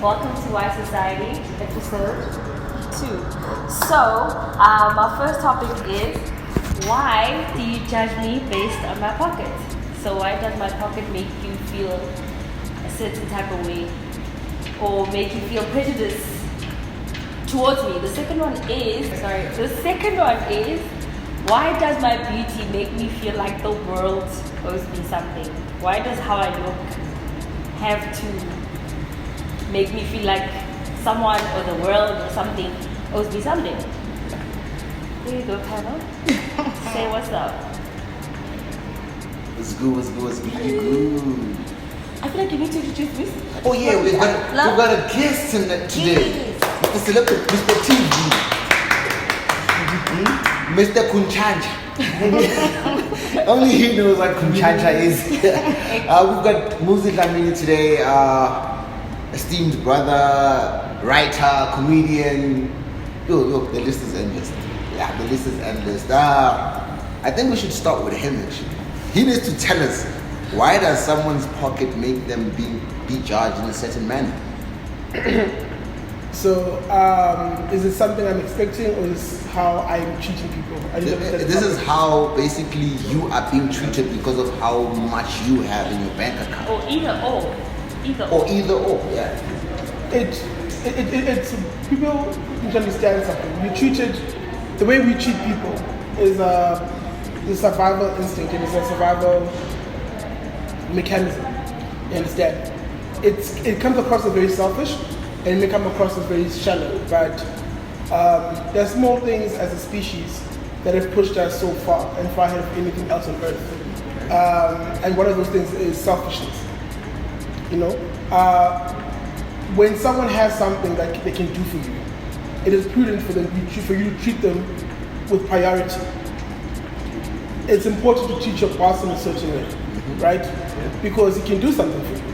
Welcome to Why Society, episode 2. So, our first topic is, why do you judge me based on my pocket? So why does my pocket make you feel a certain type of way? Or make you feel prejudice towards me? The second one is, why does my beauty make me feel like the world owes me something? Why does how I look have to make me feel like someone or the world or something owes me something? There you go, panel. Say what's up. What's good? I feel like you need to introduce me. Oh yeah, we've got a guest today. Mr. Celebrity, Mr. TV. Mr. Kunchanja. Only he knows what Kunchanja is. We've got Muzi Dlamini today, esteemed brother, writer, comedian. Yo, the list is endless. Yeah, the list is endless. I think we should start with him actually. He needs to tell us, why does someone's pocket make them be judged in a certain manner? So, is it something I'm expecting, or is how I'm treating people? This is how basically you are being treated because of how much you have in your bank account. Or either or. Yeah. It's people need to understand something. The way we treat people is the survival instinct, and it's a survival mechanism. You understand? It comes across as very selfish, and it may come across as very shallow, but there are small things as a species that have pushed us so far and far ahead of anything else on earth. And one of those things is selfishness. You know, when someone has something that they can do for you, it is prudent for you to treat them with priority. It's important to treat your boss in a certain way, right? Because he can do something for you.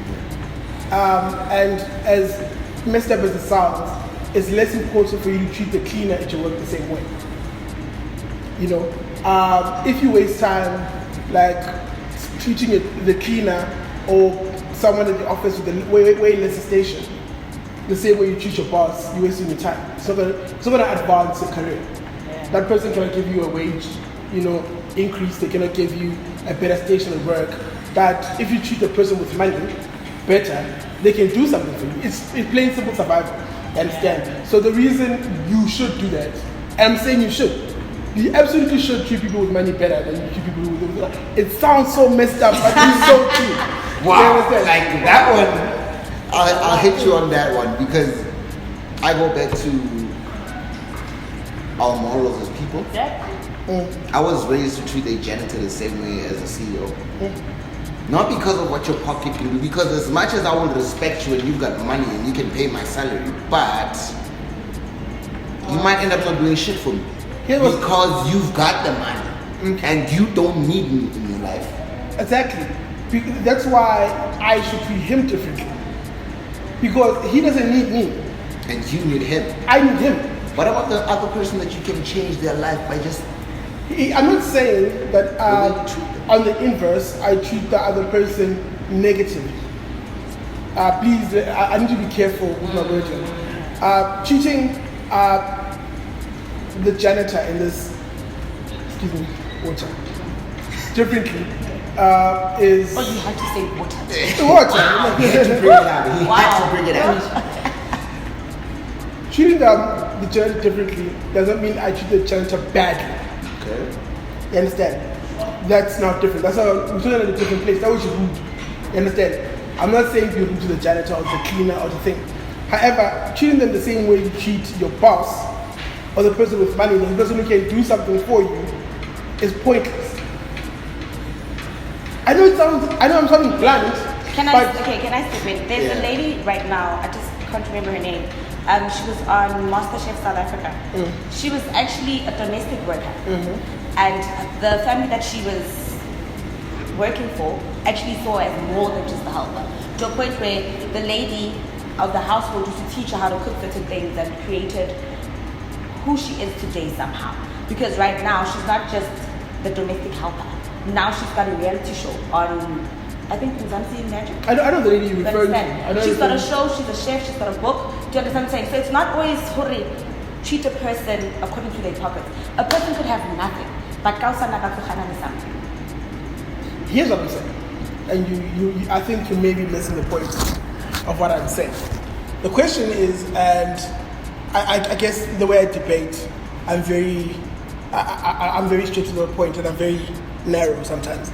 And as messed up as it sounds, it's less important for you to treat the cleaner at your work the same way. You know, if you waste time like treating the cleaner or someone in the office with a way less station, the same way you treat your boss, you're wasting your time. It's not gonna advance your career. Yeah. That person cannot give you a wage, increase. They cannot give you a better station at work. But if you treat the person with money better, they can do something for you. It's plain simple survival. Understand? So the reason you should do that, and I'm saying you absolutely should treat people with money better than you treat people with. It sounds so messed up, but it's so true. Wow, like that one, I'll hit you on that one because I go back to our morals as people. I was raised to treat a janitor the same way as a CEO. Not because of what your pocket can do, because as much as I will respect you and you've got money and you can pay my salary, but you might end up not doing shit for me because you've got the money and you don't need me in your life. Exactly. That's why I should treat him differently. Because he doesn't need me. And you need him. I need him. What about the other person that you can change their life by just... I'm not saying that on the inverse, I treat the other person negatively. Please, I need to be careful with my wording. Treating the janitor in this, water, differently is... Oh, you had to say water. Water. He had to bring it out. He had to bring it out. Treating the janitor differently doesn't mean I treat the janitor badly. Okay. You understand? That's not different. We're talking at a different place. That was your rude. You understand? I'm not saying be rude to the janitor or the cleaner or the thing. However, treating them the same way you treat your boss or the person with money, the person who can do something for you, is pointless. I know I'm sounding blunt. Can I step in? There's a lady right now, I just can't remember her name. She was on MasterChef South Africa. She was actually a domestic worker. And the family that she was working for actually saw her as more than just a helper. To a point where the lady of the household used to teach her how to cook certain things and created who she is today somehow. Because right now, she's not just the domestic helper. Now she's got a reality show on I think Mzansi Magic. I know the lady you're You referring to. understand? She's got a show, she's a chef, she's got a book. Do you understand what I'm saying? So it's not always hurry, treat a person according to their pockets. A person could have nothing, but something. Here's what I'm saying, and you I think you may be missing the point of what I'm saying. The question is, and I guess the way I debate, I'm very straight to the point, and I'm very narrow sometimes.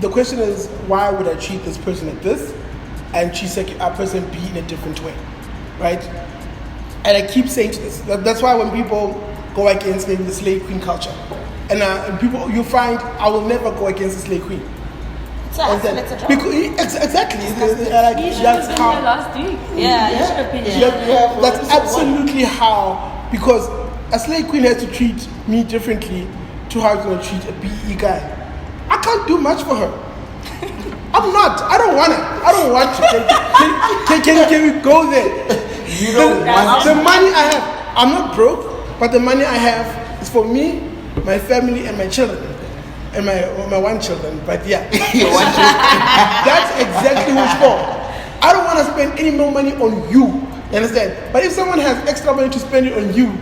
The question is, why would I treat this person like this and treat a person B in a different way, right? And I keep saying to this, that's why when people go against maybe the slave queen culture, and people, you find I will never go against the slave queen. So let's address. Exactly. You should have been here last week. Yeah, you should have been here. That's absolutely how, because a slave queen has to treat me differently to how it's going to treat a BE guy. I can't do much for her. I don't want to. Can we go there? You don't want the money I have, I'm not broke, but the money I have is for me, my family, and my children. And my one children, but yeah. That's exactly who it's for. I don't want to spend any more money on you. You understand? But if someone has extra money to spend it on you,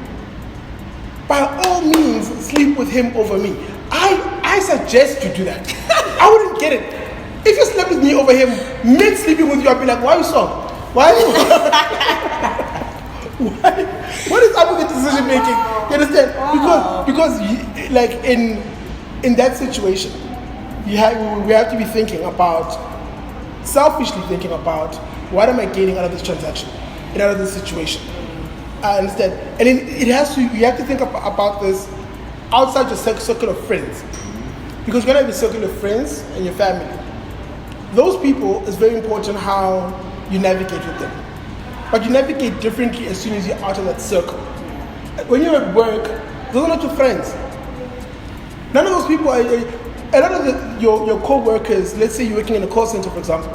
by all means, sleep with him over me. I suggest you do that. I wouldn't get it. If you sleep with me over him, mid sleeping with you, I'd be like, why are you so? Why? What is up with the decision making? You understand? Because like in that situation, we have to be thinking about, selfishly thinking about, what am I gaining out of this transaction, and out of this situation? I understand, and you have to think about this outside your circle of friends, because when you have a circle of friends and your family, those people, it's very important how you navigate with them. But you navigate differently as soon as you're out of that circle. When you're at work, those are not your friends. None of those people are, a lot of your co-workers, let's say you're working in a call center, for example,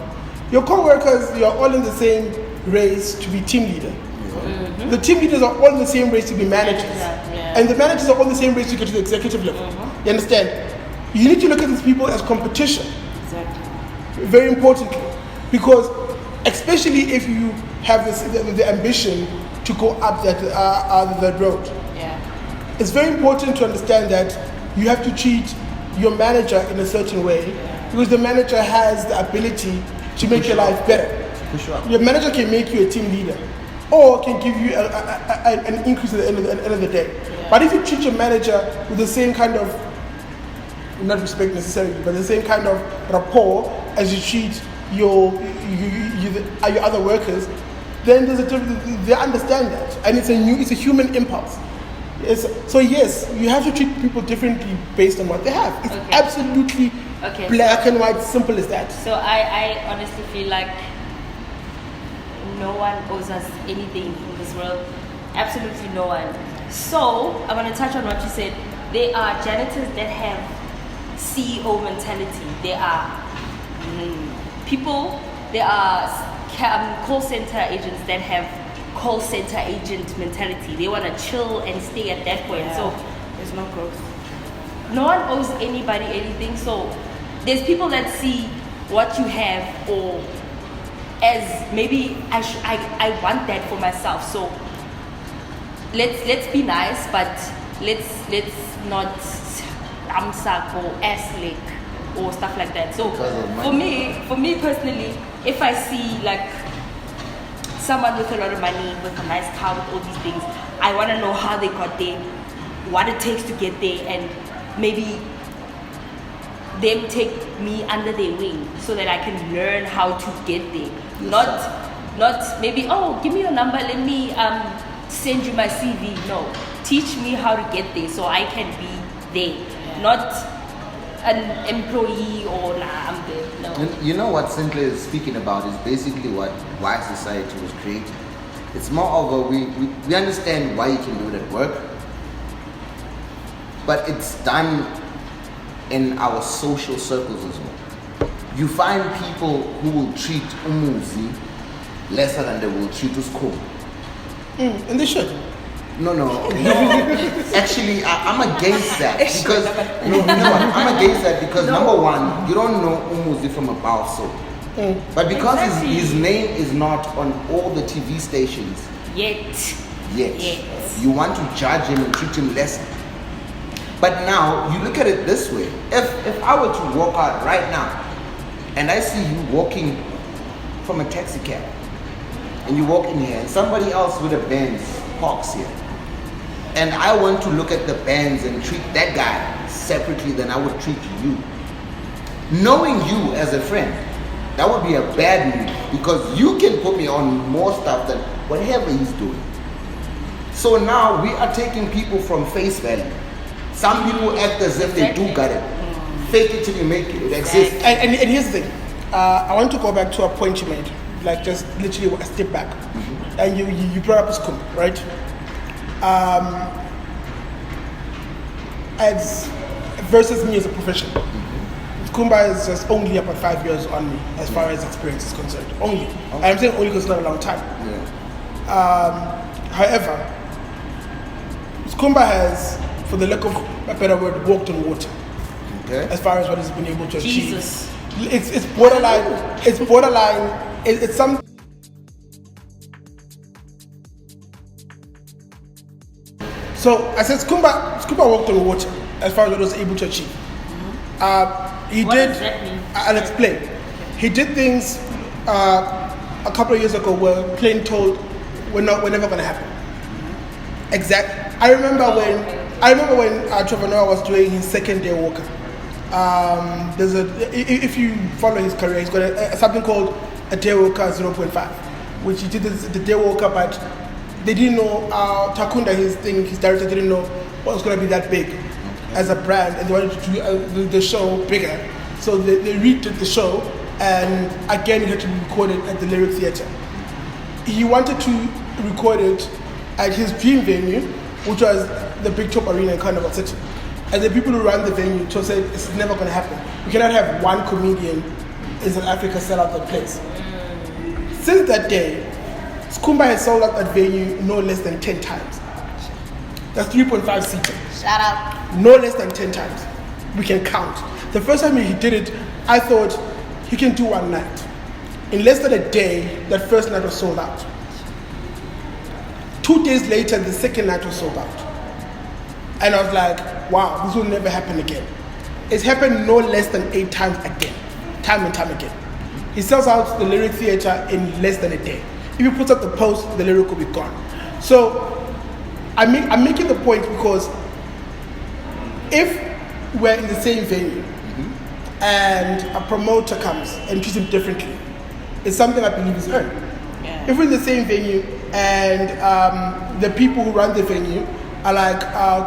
your co-workers, you're all in the same race to be team leader. Mm-hmm. The team leaders are all in the same race to be managers. Yeah. And the managers are all in the same race to get to the executive level. Mm-hmm. You understand? You need to look at these people as competition. Exactly. Very importantly. Because especially if you have the ambition to go up that road. Yeah. It's very important to understand that you have to treat your manager in a certain way, because the manager has the ability to make your life better. Your manager can make you a team leader, or can give you an increase at the end of the day. Yeah. But if you treat your manager with the same kind of, not respect necessarily, but the same kind of rapport as you treat your other workers, then there's they understand that, and it's a human impulse. So yes, you have to treat people differently based on what they have. It's absolutely black and white, simple as that. So I honestly feel like no one owes us anything in this world. Absolutely no one. So I want to touch on what you said. There are janitors that have CEO mentality. There are people, there are call center agents that have call center agent mentality. They want to chill and stay at that point. Yeah. So there's no growth. No one owes anybody anything. So there's people that see what you have, or as maybe I want that for myself. So let's be nice, but let's not amsak or ass lick or stuff like that. So for me personally, if I see like someone with a lot of money, with a nice car, with all these things, I want to know how they got there, what it takes to get there, and maybe them take me under their wing so that I can learn how to get there. Yes, not maybe, oh, give me your number, let me send you my CV. No, teach me how to get there so I can be there. Yeah. Not an employee or I'm there. No. And you know what Sinclair is speaking about is basically why society was created. It's more of a we understand why you can do it at work, but it's done in our social circles as well. You find people who will treat Umuzi lesser than they will treat Usko. And they should. No. Actually, I'm against that because I'm against that because number one, you don't know Umuzi from a bar of soap. But because his name is not on all the TV stations yet, you want to judge him and treat him less. But now you look at it this way: if I were to walk out right now and I see you walking from a taxi cab, and you walk in here, and somebody else with a Benz parks here, and I want to look at the Benz and treat that guy separately than I would treat you. Knowing you as a friend, that would be a bad move because you can put me on more stuff than whatever he's doing. So now we are taking people from face value. Some people act as if they do got it. Fake it till you make it. It exists. And here's the thing. I want to go back to a point you made, like just literally a step back. And you brought up school, right? As versus me as a professional. Kumba is just only about 5 years on me as far as experience is concerned. Only. And I'm saying only because it's not a long time. However, Kumba has, for the lack of a better word, walked on water. Okay. As far as what he's been able to achieve. It's borderline. It's borderline. It's something. So I said Kumba walked on water as far as what he was able to achieve. What does that mean? I'll explain. He did things a couple of years ago where plain told we're never going to happen. Exactly. I remember when Trevor Noah was doing his second day walker. If you follow his career, he's got something called a day walker 0.5, which he did the day walker, but they didn't know Takunda, his director didn't know what was going to be that big as a brand, and they wanted to do the show bigger. So they redid the show, and again it had to be recorded at the Lyric Theatre. He wanted to record it at his dream venue, which was the Big Top Arena in Carnival City. And the people who ran the venue said, it's never going to happen. We cannot have one comedian in South Africa sell out that place. Since that day, Skumba has sold out that venue no less than 10 times. That's 3.5 seater. Shut up. No less than 10 times. We can count. The first time he did it, I thought he can do one night. In less than a day, that first night was sold out. 2 days later, the second night was sold out. And I was like, wow, this will never happen again. It's happened no less than 8 times again. Time and time again. He sells out the Lyric Theatre in less than a day. If he puts up the post, the Lyric will be gone. So I'm making the point because if we're in the same venue and a promoter comes and treats him differently, it's something I believe is earned. Yeah. If we're in the same venue and the people who run the venue are like,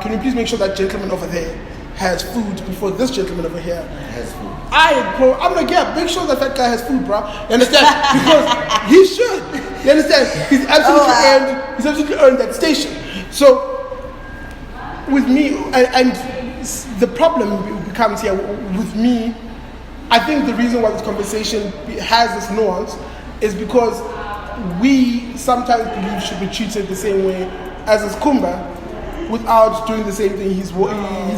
can you please make sure that gentleman over there has food before this gentleman over here has food. I'm like, yeah, make sure that guy has food, bro. You understand? Because he should. You understand? He's absolutely earned that station. So with me, and the problem becomes here with me, I think the reason why this conversation has this nuance is because we sometimes believe should be treated the same way as a Skumba without doing the same thing he's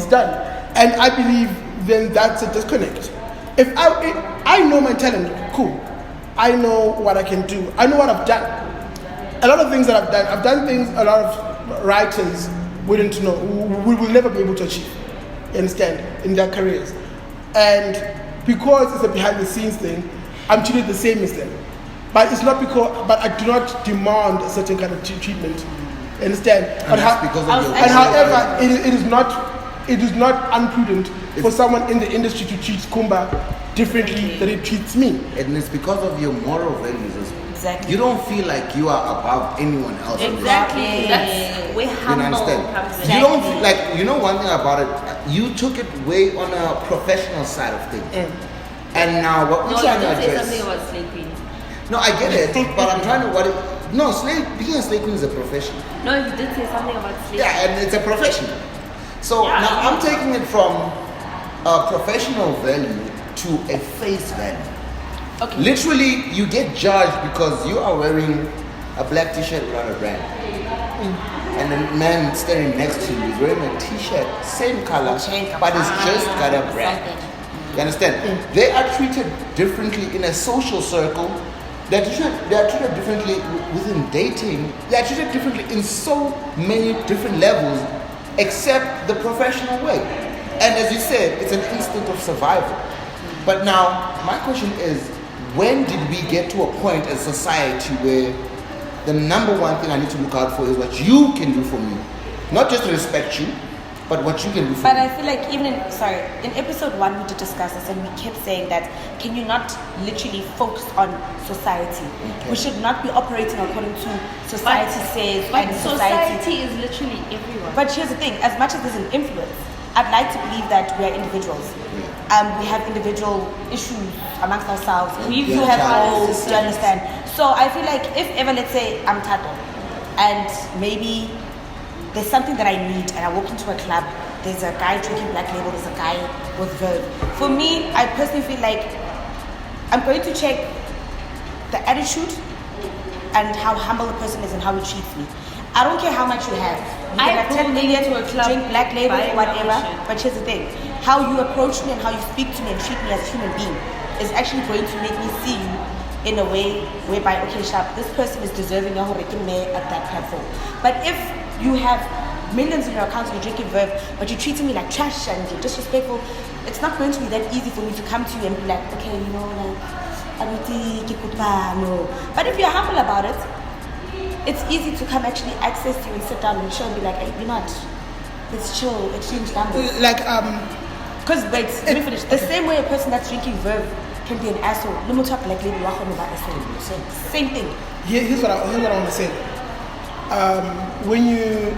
done. And I believe then that's a disconnect. If I know my talent, cool. I know what I can do. I know what I've done. A lot of things that I've done things a lot of writers wouldn't know, we will never be able to achieve, you understand, in their careers. And because it's a behind the scenes thing, I'm treated the same as them. But it's not because, but I do not demand a certain kind of treatment. You understand? And however, it is not unprudent for someone in the industry to treat Kumba differently than it treats me. And it's because of your moral values as well. Exactly. You don't feel like you are above anyone else. Exactly. That's where humble comes in. You don't feel like, you know one thing about it, you took it way on a professional side of things. And now what we're trying to address. No, you did say something about Slay Queen. No, I get it, but I'm trying to, being a Slay Queen is a profession. No, you did say something about Slay Queen. Yeah, and it's a profession. So now I'm taking it from a professional value to a face value. Okay. Literally, you get judged because you are wearing a black t-shirt without a brand. and the man standing next to you is wearing a t-shirt, same color, but it's just got a brand. You understand? They are treated differently in a social circle. They are treated differently within dating. They are treated differently in so many different levels, except the professional way. And as you said, it's an instinct of survival. But now, my question is, when did we get to a point as society where the number one thing I need to look out for is what you can do for me? Not just to respect you, but what you can do for But me. I feel like even in episode 1 we did discuss this, and we kept saying that can you not literally focus on society? Okay. We should not be operating according to society says But and society is literally everyone. But here's the thing, as much as there's an influence, I'd like to believe that we are individuals. We have individual issues amongst ourselves. We've You have got goals, do you understand? So I feel like if ever, let's say I'm Tato, and maybe there's something that I need, and I walk into a club, there's a guy drinking Black Label, there's a guy with Verve. For me, I personally feel like I'm going to check the attitude and how humble the person is and how he treats me. I don't care how much you have. You I can have 10 go million, into a club, drink Black Label, buy a whatever. membership. But here's the thing. How you approach me and how you speak to me and treat me as a human being is actually going to make me see you in a way whereby, okay, Sharp, this person is deserving of at that platform. But if you have millions in your account and you're drinking Verve, but you're treating me like trash and you're disrespectful, it's not going to be that easy for me to come to you and be like, okay, you know, like, no. But if you're humble about it, it's easy to come actually access you and sit down and show and be like, hey, you know what? Let's chill, exchange numbers. Like, Because, wait, let me finish. The same way a person that's drinking Verve can be an asshole. No matter Black Label, same thing. here's what I want to say. When you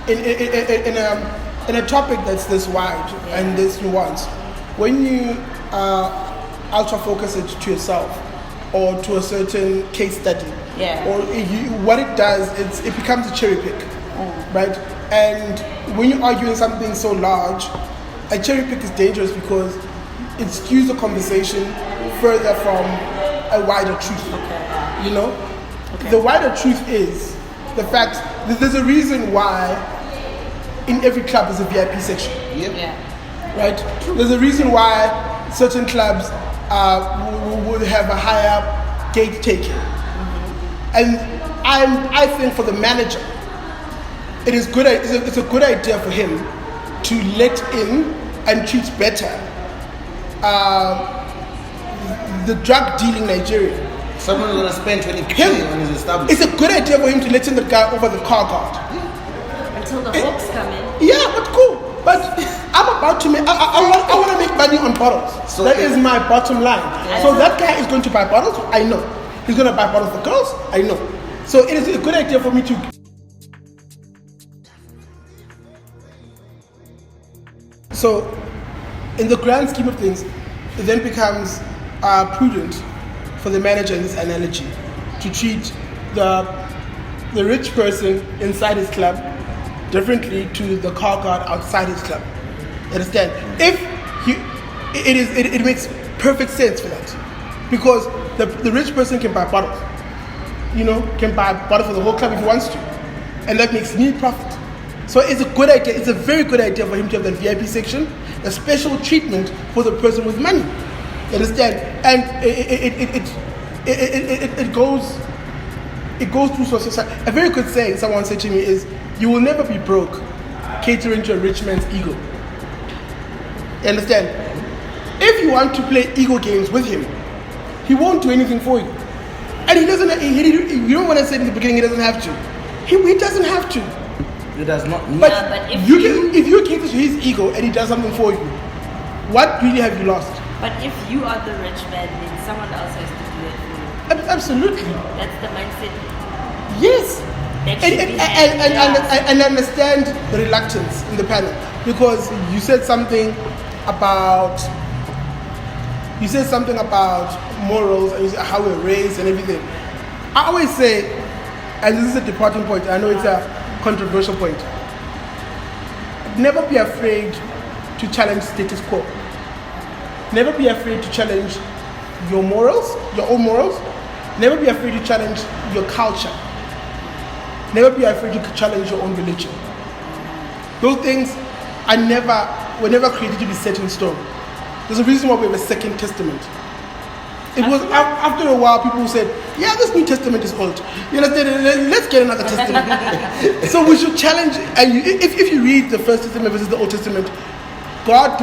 in a topic that's this wide and this nuanced, when you ultra focus it to yourself or to a certain case study, or what it does is it becomes a cherry pick, right? And when you're arguing something so large, a cherry pick is dangerous because it skews the conversation further from a wider truth. You know, the wider truth is the fact that there's a reason why in every club there's a VIP section. Right? There's a reason why certain clubs would have a higher gate taking. And I think for the manager, it's a good idea for him to let in and treat better the drug dealing Nigerian. Someone is going to spend 20K on his establishment. It's a good idea for him to let in the guy over the car guard. Until the hawks come in. Yeah, but cool. But I'm about to make, I want to make money on bottles. So that is my bottom line. So that guy is going to buy bottles, I know. He's going to buy bottles for girls, I know. So it is a good idea for me to... So, in the grand scheme of things, it then becomes prudent for the manager in this analogy to treat the rich person inside his club differently to the car guard outside his club. Understand? It makes perfect sense for that, because the rich person can buy bottles, can buy bottles for the whole club if he wants to, and that makes me profit. So it's a good idea. It's a very good idea for him to have that VIP section, a special treatment for the person with money. You understand? And it goes through society. A very good saying someone said to me is, "You will never be broke catering to a rich man's ego." You understand? If you want to play ego games with him, he won't do anything for you, and he doesn't. You don't want to say in the beginning he doesn't have to. He doesn't have to. It does not need. But, but if you cater to his ego and he does something for you, what really have you lost? But if you are the rich man, then someone else has to do it for you. Absolutely. That's the mindset. Yes. That should be had. And understand the reluctance in the panel, because you said something about morals and how we're raised and everything. I always say, and this is a departing point, I know it's a controversial point, never be afraid to challenge status quo. Never be afraid to challenge your morals, your own morals. Never be afraid to challenge your culture. never be afraid to challenge your own religion. Those things were never created to be set in stone. There's a reason why we have a second testament. It was after a while people said, yeah, this New Testament is old. You understand? Let's get another testament. So we should challenge, and if you read the First Testament versus the Old Testament, God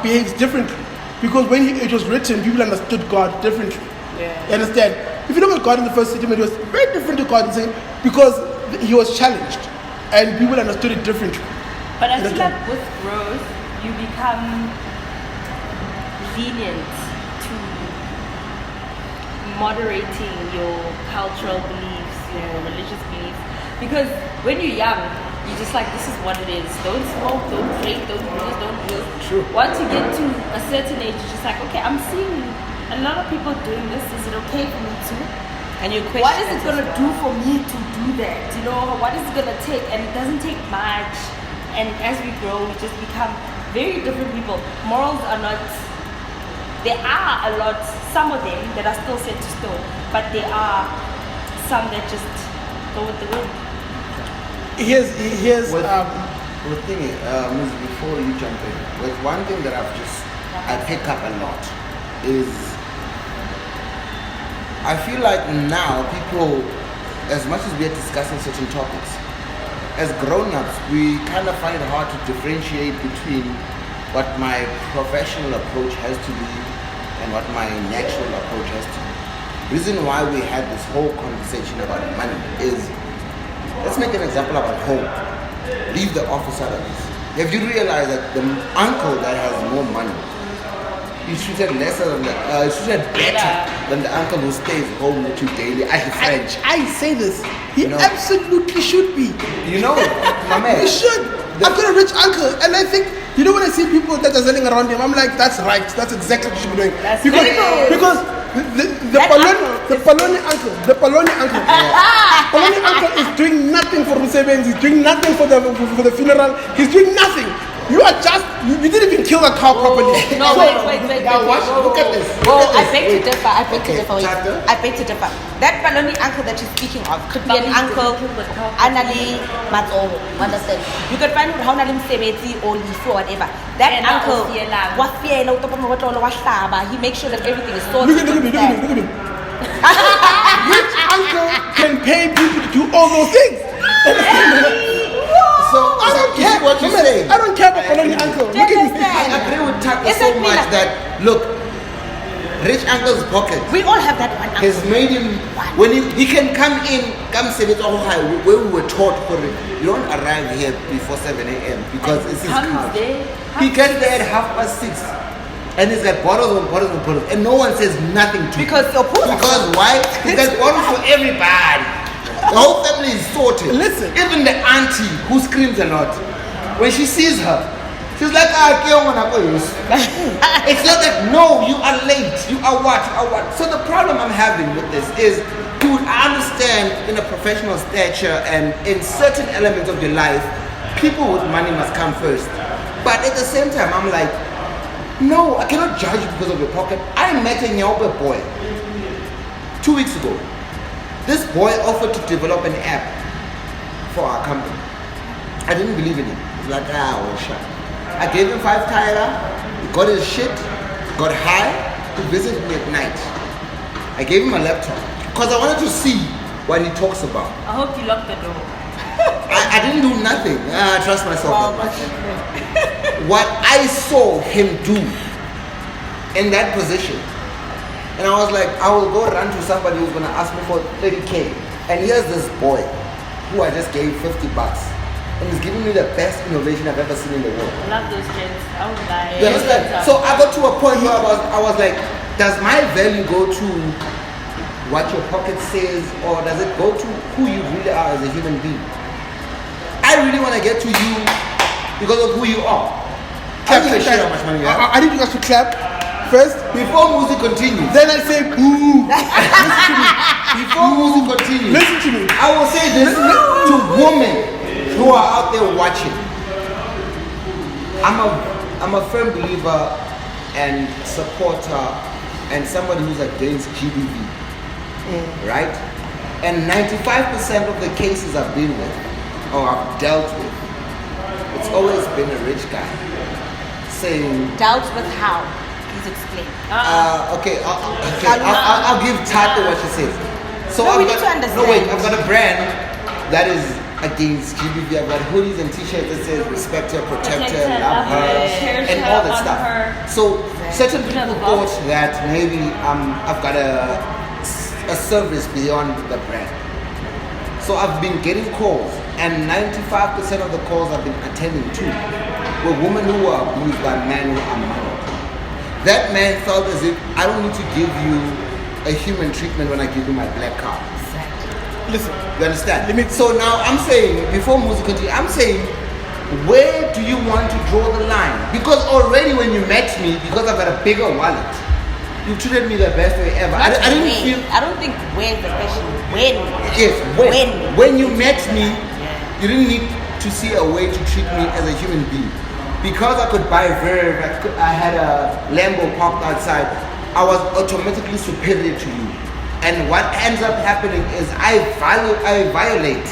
behaves differently. Because when it was written, people understood God differently. Yeah. You understand? If you look at God in the First Testament, it was very different to God because he was challenged and people understood it differently. But I feel like with growth, you become lenient to moderating your cultural beliefs, your religious beliefs. Because when you're young, you're just like, this is what it is. Don't smoke, don't drink, don't use, don't use. True. Once you get to a certain age, you're just like, okay, I'm seeing a lot of people doing this. Is it okay for me to? And you question What is it going to do for me to do that? You know, what is it going to take? And it doesn't take much. And as we grow, we just become very different people. Morals are not, there are a lot, some of them that are still set to stone, but there are some that just go with the wind. Here's The thing is, Muzi, before you jump in, there's one thing that I pick up a lot is I feel like now people, as much as we are discussing certain topics, as grown-ups, we kind of find it hard to differentiate between what my professional approach has to be and what my natural approach has to be. Reason why we had this whole conversation about money is, let's make an example about home. Leave the office out of this. Have you realized that the uncle that has more money is treated lesser than treated better than the uncle who stays home with you daily? I French. I say this. He absolutely should be. You know, my man. He should. I've got a rich uncle, and I think, you know, when I see people that are selling around him, I'm like, that's right. That's exactly what you should be doing. Because the Poloni uncle is doing nothing for Museveni. He's doing nothing for the funeral. He's doing nothing. You are just, you didn't even kill the cow properly. No, wait. Now watch, look at this. Well, Look I at beg this. to differ. I beg to Okay, differ. Wait. chapter? I beg to differ. That Paloni uncle that you're speaking of could be an uncle, Anali Matoro. Understand? You could find out how Nalim Sebeti or Lifu or whatever. That Yeah, uncle, he makes sure that everything is sorted. Look at me. Rich uncle can pay people to do all those things. So I don't care what you're saying. I don't care about Poloni uncle. Look at me. I agree with Taka Is so it me much like- that, look, rich uncle's pocket We all have that one uncle. has made him, when he can come say it all high, where we were taught for it, you don't arrive here before 7 a.m. because it's his Comes car. there, He gets there at 6:30 and he's got bottles and bottles and bottles and no one says nothing to him. Because you're poor. Because why? He's got bottles for everybody. The whole family is sorted. Listen. Even the auntie who screams a lot, when she sees her, she's like, it's not that, no, you are late. You are what? So the problem I'm having with this is, dude, I understand in a professional stature and in certain elements of your life, people with money must come first. But at the same time, I'm like, no, I cannot judge you because of your pocket. I met a Nyaobe boy 2 weeks ago. This boy offered to develop an app for our company. I didn't believe in him. He's like, well, shut. I gave him 5 Tyler, he got his shit, got high, he visited me at night. I gave him a laptop because I wanted to see what he talks about. I hope you locked the door. I didn't do nothing. I trust myself. What I saw him do in that position, and I was like, I will go run to somebody who's gonna ask me for 30K. And here's this boy who I just gave 50 bucks. And he's giving me the best innovation I've ever seen in the world. I love those trends. I would lie. You understand? So I got to a point where I was like, does my value go to what your pocket says, or does it go to who you really are as a human being? I really want to get to you because of who you are. I don't give a shit how much money you have. I need you guys to clap first. Before Muzi continues, Then I say boo. before Muzi continues, Listen to me. I will say this to women who are out there watching. I'm a firm believer and supporter and somebody who's against GBV, right? And 95% of the cases I've been with, or I've dealt with, it's always been a rich guy saying, Doubt with how? Please explain. I'll give Tata what she says. So No, we need to understand. No, wait, I've got a brand that is against GBV. I've got hoodies and t-shirts that says respect her, protect her, love her, cherish and her, all that honor stuff. her. So certain people the thought boss. that maybe I've got a service beyond the brand. So I've been getting calls, and 95% of the calls I've been attending to were women who were abused by men who are married. That man felt as if I don't need to give you a human treatment when I give you my black card. Listen, You understand? So now I'm saying, before Muzi continue, I'm saying, where do you want to draw the line? Because already when you met me, because I've got a bigger wallet, you treated me the best way ever. I didn't feel. I don't think when the question. When? Yes, when you met me, you didn't need to see a way to treat me as a human being. Because I could buy Verve, I had a Lambo parked outside, I was automatically superior to you. And what ends up happening is I violate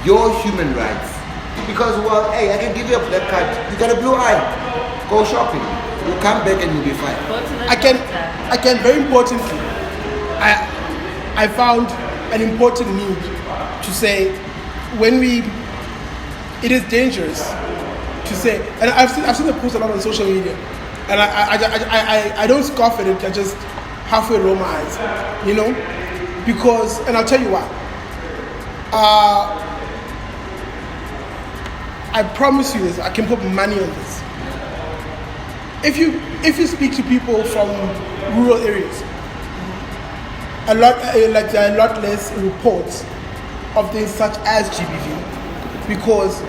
your human rights. Because, well, hey, I can give you a black card, you got a blue eye, go shopping. You come back and you'll be fine. Go to the I can doctor. very importantly, I found an important need to say it is dangerous to say, and I've seen the post a lot on social media, and I don't scoff at it. I just halfway roll my eyes, because, and I'll tell you why. I promise you this. I can put money on this. If you speak to people from rural areas, there are a lot less reports of things such as GBV, because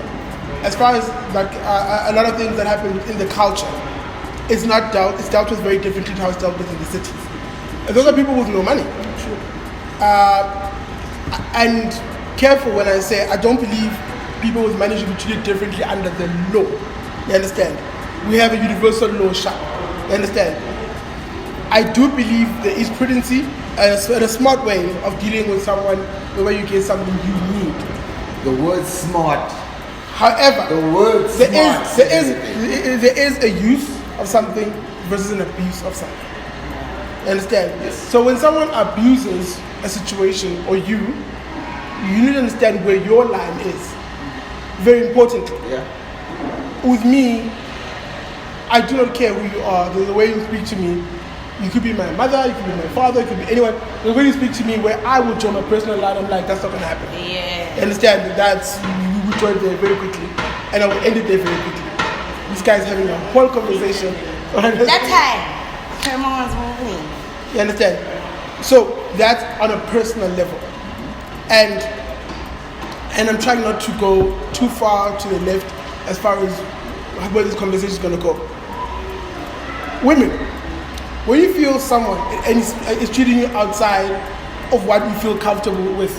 as far as a lot of things that happen in the culture, it's dealt with very differently to how it's dealt with in the cities. And those are people with no money. And careful when I say I don't believe people with money should be treated differently under the law. You understand? We have a universal law shop. You understand? I do believe there is prudency and a smart way of dealing with someone where you get something you need. The word smart. However, The word smart. there is a use of something versus an abuse of something. You understand? Yes. So when someone abuses a situation or you need to understand where your line is. Very important. Yeah. With me, I do not care who you are. The way you speak to me, you could be my mother, you could be my father, you could be anyone. The way you speak to me, where I would draw my personal line, I'm like, that's not going to happen. Yeah. You understand? You would draw it there very quickly, and I will end it there very quickly. This guy's having a whole conversation. That time, Herman's moving. You understand? So that's on a personal level, and I'm trying not to go too far to the left as far as where this conversation is going to go. Women, when you feel someone and is treating you outside of what you feel comfortable with,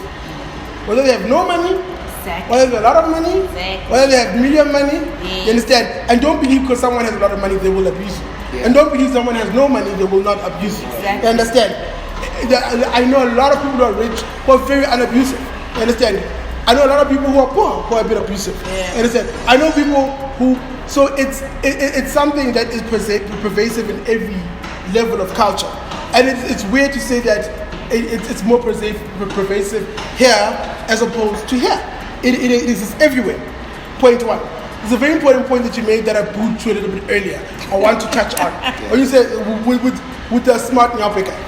whether they have no money, Exactly. whether they have a lot of money, Exactly. whether they have million money, Yeah. you understand? And don't believe because someone has a lot of money, they will abuse you. Yeah. And don't believe someone has no money, they will not abuse you. Exactly. You understand? I know a lot of people who are rich who are very unabusive. You understand? I know a lot of people who are poor who are a bit abusive. Yeah. You understand? I know people who, so it's something that is pervasive in every level of culture. And it's weird to say that it's more pervasive here as opposed to here. It is everywhere. Point one. It's a very important point that you made that I booed to a little bit earlier. I want to touch on. When you said with the smart Nyape guy.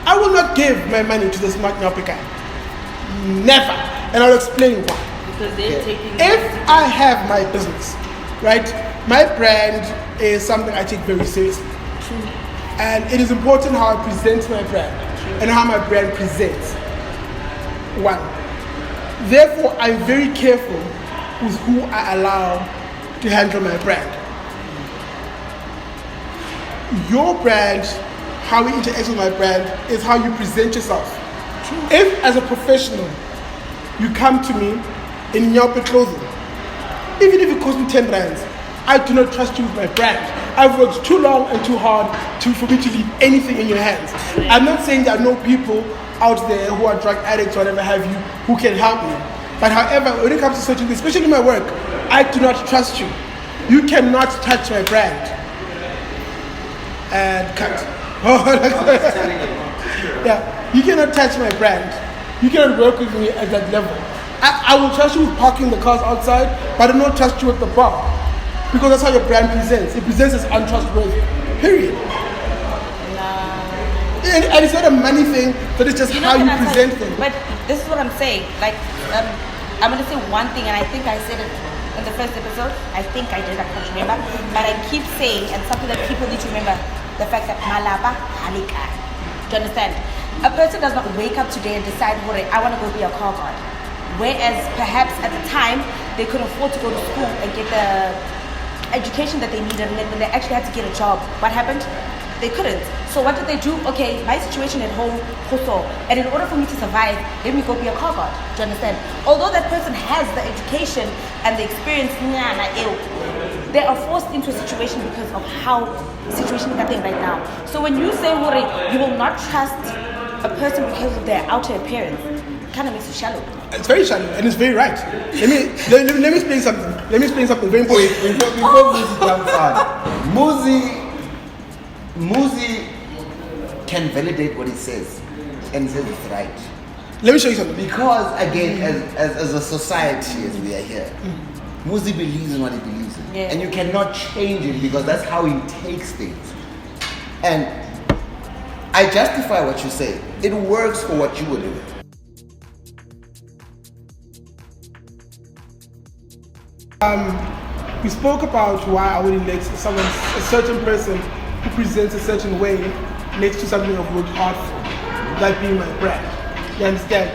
I will not give my money to the smart Nyape guy. Never. And I'll explain why. Because they're taking. If I have my business, right, my brand is something I take very seriously. And it is important how I present my brand and how my brand presents. One. Therefore, I'm very careful with who I allow to handle my brand. Your brand, how we interact with my brand, is how you present yourself. If, as a professional, you come to me in Nyape clothing, even if it costs me 10 rands, I do not trust you with my brand. I've worked too long and too hard for me to leave anything in your hands. I'm not saying there are no people out there who are drug addicts or whatever have you who can help me. But however, when it comes to certain things, especially in my work, I do not trust you. You cannot touch my brand. And cut. Yeah, you cannot touch my brand. You cannot work with me at that level. I will trust you with parking the cars outside, but I do not trust you with the bar. Because that's how your brand presents. It presents as untrustworthy. Period. And it's not a money thing, but it's just how you present things. But this is what I'm saying. Like, I'm going to say one thing, and I think I said it in the first episode. I think I did, I can't remember. But I keep saying, and something that people need to remember, the fact that malapa halika. Do you understand? A person does not wake up today and decide, I want to go be a car guard. Whereas perhaps at the time, they could afford to go to school and get the education that they needed, and then when they actually had to get a job, what happened? They couldn't. So what did they do? Okay, my situation at home, and in order for me to survive, let me go be a car guard. Do you understand? Although that person has the education and the experience, they are forced into a situation because of how the situation is happening right now. So when you say, you will not trust a person because of their outer appearance, it kind of makes you shallow. It's very shallow, and it's very right. Let me explain something. Let me explain something very important. Before Muzi comes on, Muzi can validate what he says, and he says it's right. Let me show you something. Because again, as a society, as we are here, Muzi believes in what he believes in, and you cannot change it because that's how he takes things. And I justify what you say. It works for what you were doing. We spoke about why I would elect someone, a certain person who presents a certain way next to something I've worked hard for, like being my brand. You understand?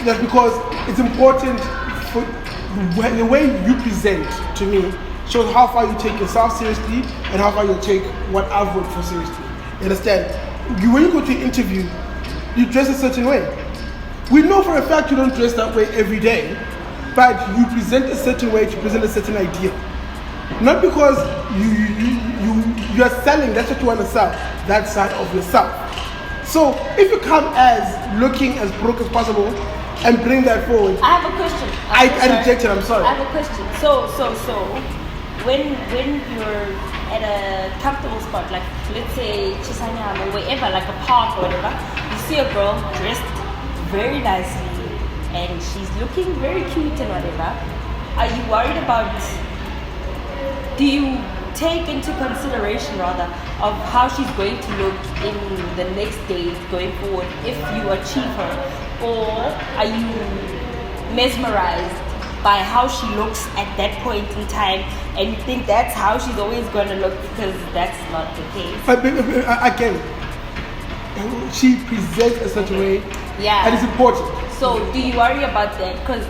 That's because it's important for the way you present to me shows how far you take yourself seriously and how far you take what I've worked for seriously. You understand? When you go to an interview, you dress a certain way. We know for a fact you don't dress that way every day, but you present a certain way to present a certain idea. Not because you are selling, that's what you want to sell, that side of yourself. So if you come as looking as broke as possible and bring that forward. I have a question. I reject it, I'm sorry. I have a question. So when you're at a comfortable spot, like let's say Chisanyama or wherever, like a park or whatever, you see a girl dressed very nicely and she's looking very cute and whatever, are you worried about, do you take into consideration rather of how she's going to look in the next days going forward if you achieve her, or are you mesmerized by how she looks at that point in time and you think that's how she's always going to look, because that's not the case? But again, she presents a certain way, and it's important. So do you worry about that? Because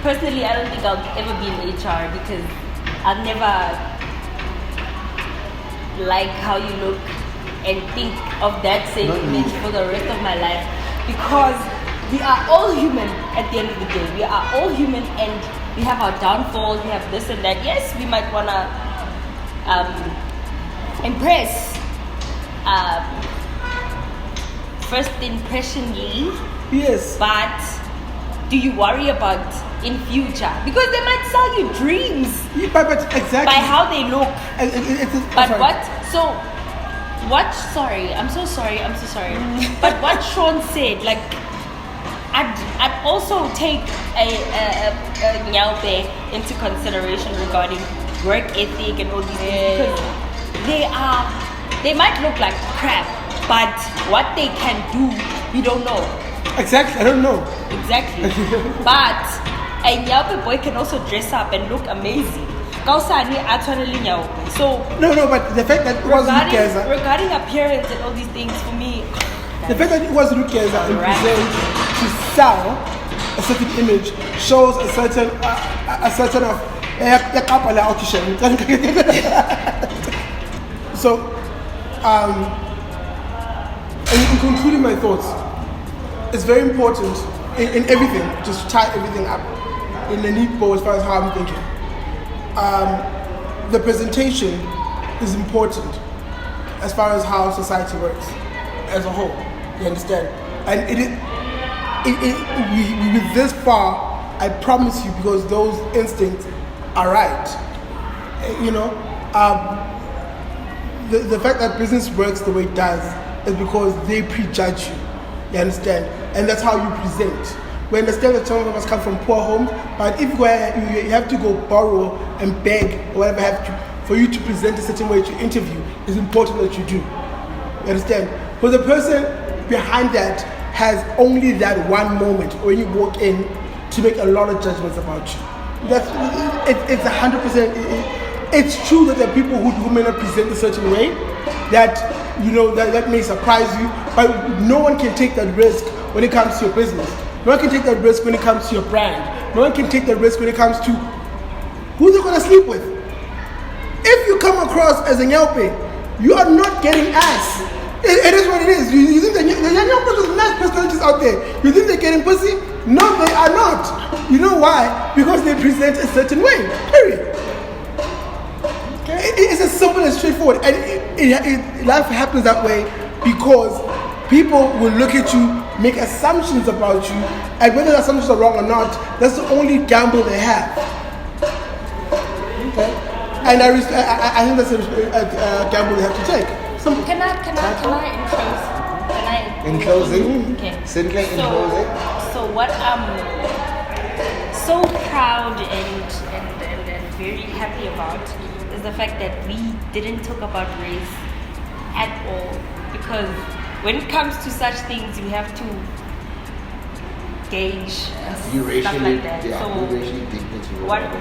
personally I don't think I'll ever be in HR because I'll never like how you look and think of that same image for the rest of my life, because we are all human at the end of the day. We are all human and we have our downfalls, we have this and that. Yes, we might want to impress first impressionly. Yes. But do you worry about in future? Because they might sell you dreams. Yeah, but exactly. By how they look. But sorry. what? So, what? Sorry, I'm so sorry. But what Sean said, like, I'd also take a nyaupe into consideration regarding work ethic and all these things, because they might look like crap, but what they can do, we don't know. Exactly, I don't know. Exactly. But a nyaupe boy can also dress up and look amazing. So no, but the fact that it was regarding appearance and all these things, for me, the fact that it was Rukeza and present to sell a certain image shows a certain of so in concluding my thoughts, it's very important in everything, just to tie everything up in a neat bow as far as how I'm thinking. The presentation is important as far as how society works as a whole. You understand? And we're this far, I promise you, because those instincts are right. You know, the fact that business works the way it does is because they prejudge you. You understand? And that's how you present. We understand that some of us come from poor homes, but if you have to go borrow and beg or whatever have to, for you to present a certain way to interview, it's important that you do. You understand? But the person behind that has only that one moment when you walk in to make a lot of judgments about you. It's 100%. It's true that there are people who may not present a certain way that that may surprise you, but no one can take that risk when it comes to your business. No one can take that risk when it comes to your brand. No one can take that risk when it comes to who they're gonna sleep with. If you come across as a nyaupe, you are not getting ass. It is what it is. You think the nyaupe is nice personalities out there. You think they're getting pussy? No, they are not. You know why? Because they present a certain way. Period. It's as simple and straightforward. And life happens that way because people will look at you, make assumptions about you, and whether the assumptions are wrong or not, that's the only gamble they have. Okay. And I think that's a gamble they have to take. Can I In closing? Okay. Simply in closing? So what I'm so proud and very happy about is the fact that we didn't talk about race at all, because when it comes to such things, we have to gauge and stuff like that. Yeah, so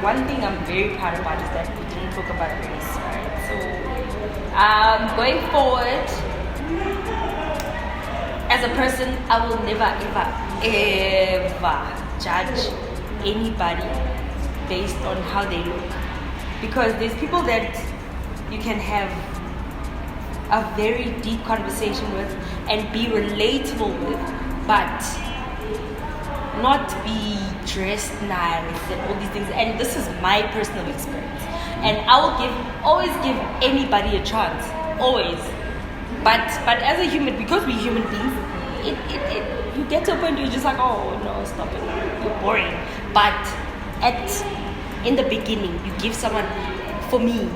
one thing I'm very proud about is that we didn't talk about race, right? So going forward, as a person, I will never ever judge anybody based on how they look, because there's people that you can have a very deep conversation with and be relatable with, but not be dressed nice and all these things. And this is my personal experience, and I will always give anybody a chance, always. But as a human, because we're human beings, you get to a point where you're just like, oh no, stop it, you're boring. But in the beginning, you give someone, for me,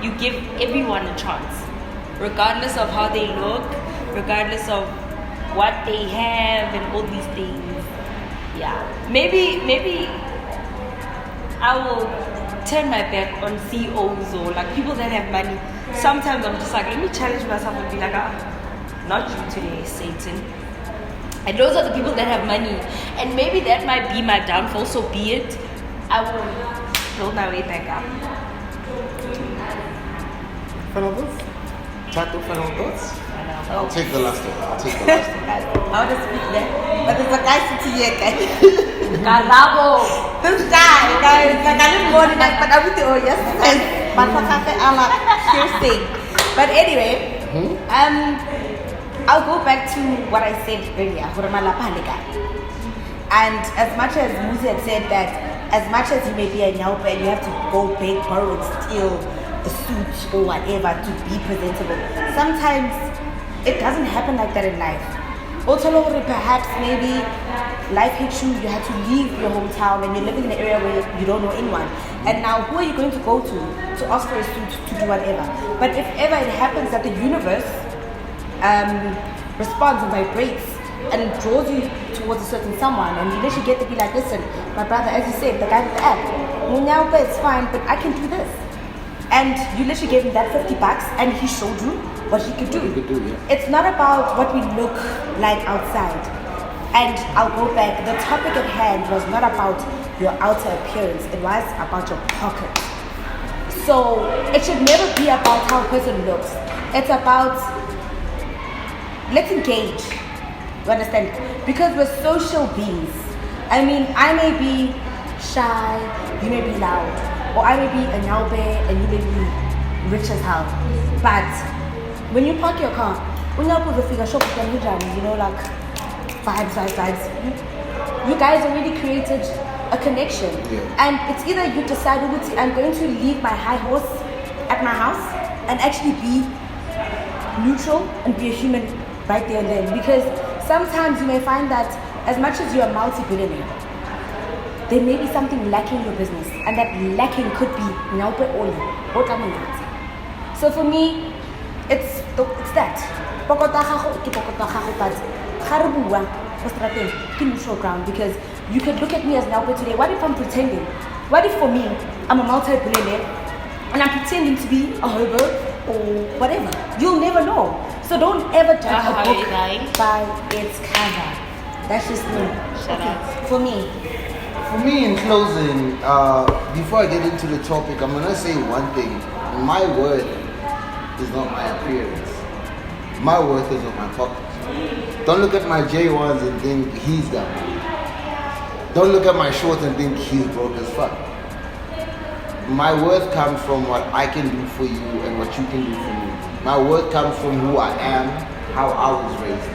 you give everyone a chance, regardless of how they look, regardless of what they have and all these things. Yeah, maybe I will turn my back on CEOs or like people that have money. Sometimes I'm just like, let me challenge myself and be like, not you today, Satan. And those are the people that have money, and maybe that might be my downfall, so be it. I will build my way back up. Final thoughts? Tato, final thoughts? I'll take the last one. I want to speak there, but there's a guy sitting here, guys. Galabo. This guy, guys, like I didn't want it, but I'm with you. Yes, but hearsay. But anyway, I'll go back to what I said earlier. And as much as Muzi had said that, as much as you may be a nyaupe and you have to go beg, borrow, and steal a suit or whatever to be presentable, sometimes it doesn't happen like that in life. Also, perhaps maybe life hits you, you had to leave your hometown and you're living in an area where you don't know anyone. And now who are you going to go to ask for a suit to do whatever? But if ever it happens that the universe responds and vibrates and draws you towards a certain someone, and you literally get to be like, listen, my brother, as you said, the guy with the app, Munyaupe, it's fine, but I can do this. And you literally gave him that $50 and he showed you what he could do. It's not about what we look like outside. And I'll go back, the topic at hand was not about your outer appearance, it was about your pocket. So it should never be about how a person looks. It's about, let's engage. You understand? Because we're social beings. I mean, I may be shy, you may be loud, or I may be a nyaupe and you may be rich as hell. But when you park your car, when you put the figure shop, you know, like vibes. You guys already created a connection. Yeah. And it's either you decide, I'm going to leave my high horse at my house and actually be neutral and be a human right there and then. Because sometimes you may find that as much as you're a multi-billionaire, there may be something lacking in your business, and that lacking could be naupe oli, otaminati. So for me, it's that. Pokota gago ke pokota gago, but ga re bua go strateng ke neutral ground, because you could look at me as naupe today. What if I'm pretending? What if for me, I'm a multi-billionaire and I'm pretending to be a hobo or whatever? You'll never know. So don't ever judge a book by its cover. That's just me. Shut up. For me. For me, in closing, before I get into the topic, I'm gonna say one thing. My worth is not my appearance. My worth is not my pockets. Don't look at my J1s and think he's got money. Don't look at my shorts and think he's broke as fuck. My worth comes from what I can do for you and what you can do for me. My worth comes from who I am, how I was raised.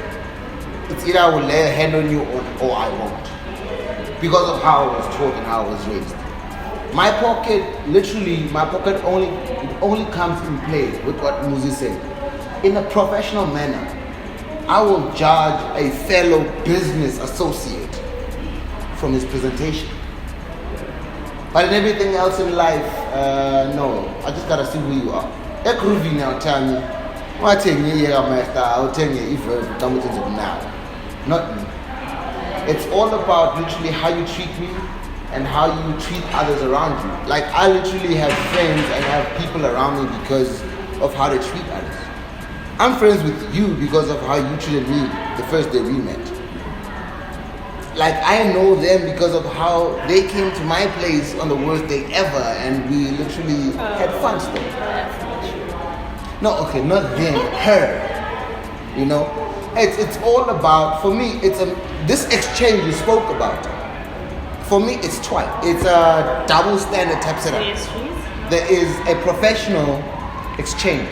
It's either I will lay a hand on you or I won't. Because of how I was taught and how I was raised. My pocket only comes in play with what Muzi said. In a professional manner, I will judge a fellow business associate from his presentation. But in everything else in life, no. I just gotta see who you are. Ekruvi now tell me, I'll tell you if now. Not me. It's all about literally how you treat me and how you treat others around you. Like, I literally have friends and have people around me because of how they treat others. I'm friends with you because of how you treated me the first day we met. Like, I know them because of how they came to my place on the worst day ever, and we literally had fun still. No, okay, not them, her. You know? It's all about, for me, this exchange you spoke about. For me, it's twice. It's a double standard type setup. There is a professional exchange,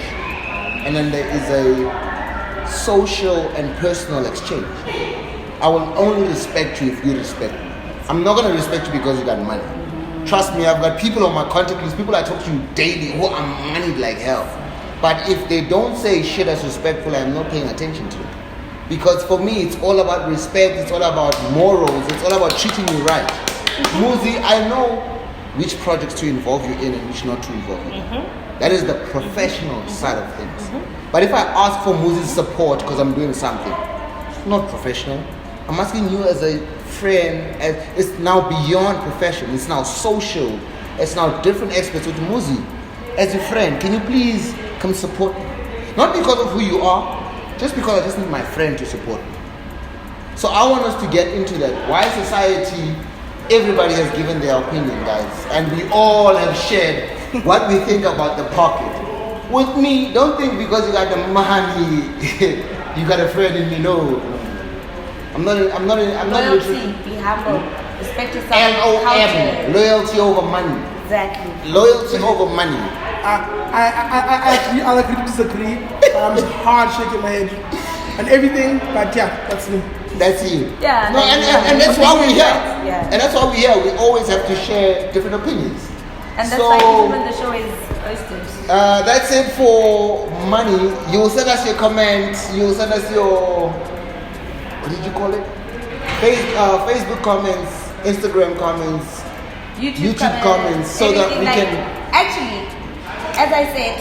and then there is a social and personal exchange. I will only respect you if you respect me. I'm not going to respect you because you got money. Trust me, I've got people on my contact list, people I talk to daily who are moneyed like hell. But if they don't say shit as respectful, I'm not paying attention to it. Because for me, it's all about respect, it's all about morals, it's all about treating you right. Muzi, I know which projects to involve you in and which not to involve you in. That is the professional side of things. But if I ask for Muzi's support because I'm doing something, it's not professional. I'm asking you as a friend, it's now beyond profession, it's now social, it's now different aspects with Muzi. As a friend, can you please come support me? Not because of who you are, just because I just need my friend to support me. So I want us to get into that. Why society, everybody has given their opinion, guys, and we all have shared what we think about the pocket. With me, don't think because you got the money, you got a friend in me. No. I'm not Loyalty, be humble, respect yourself. LOM, loyalty over money. Exactly. Loyalty over money. I'll agree to disagree. I'm just hard shaking my head and everything, but yeah, that's me. That's you. Yeah. No, and that's why we're here. Yeah. And that's why we're here. We always have to share different opinions. And that's why even when the show is oysters. That's it for money. You will send us your comments. You will send us your, what did you call it? Facebook comments, Instagram comments, YouTube comments, so that we like, can. Actually, as I said,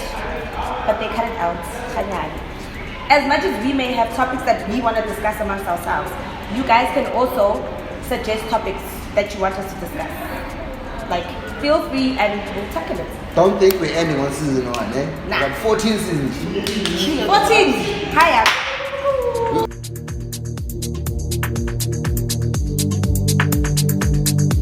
but they cut it out. As much as we may have topics that we want to discuss amongst ourselves, you guys can also suggest topics that you want us to discuss. Like, feel free and we'll tackle it. Don't think we're ending on season 1, eh? Nah. We got 14 seasons. 14! Hiya!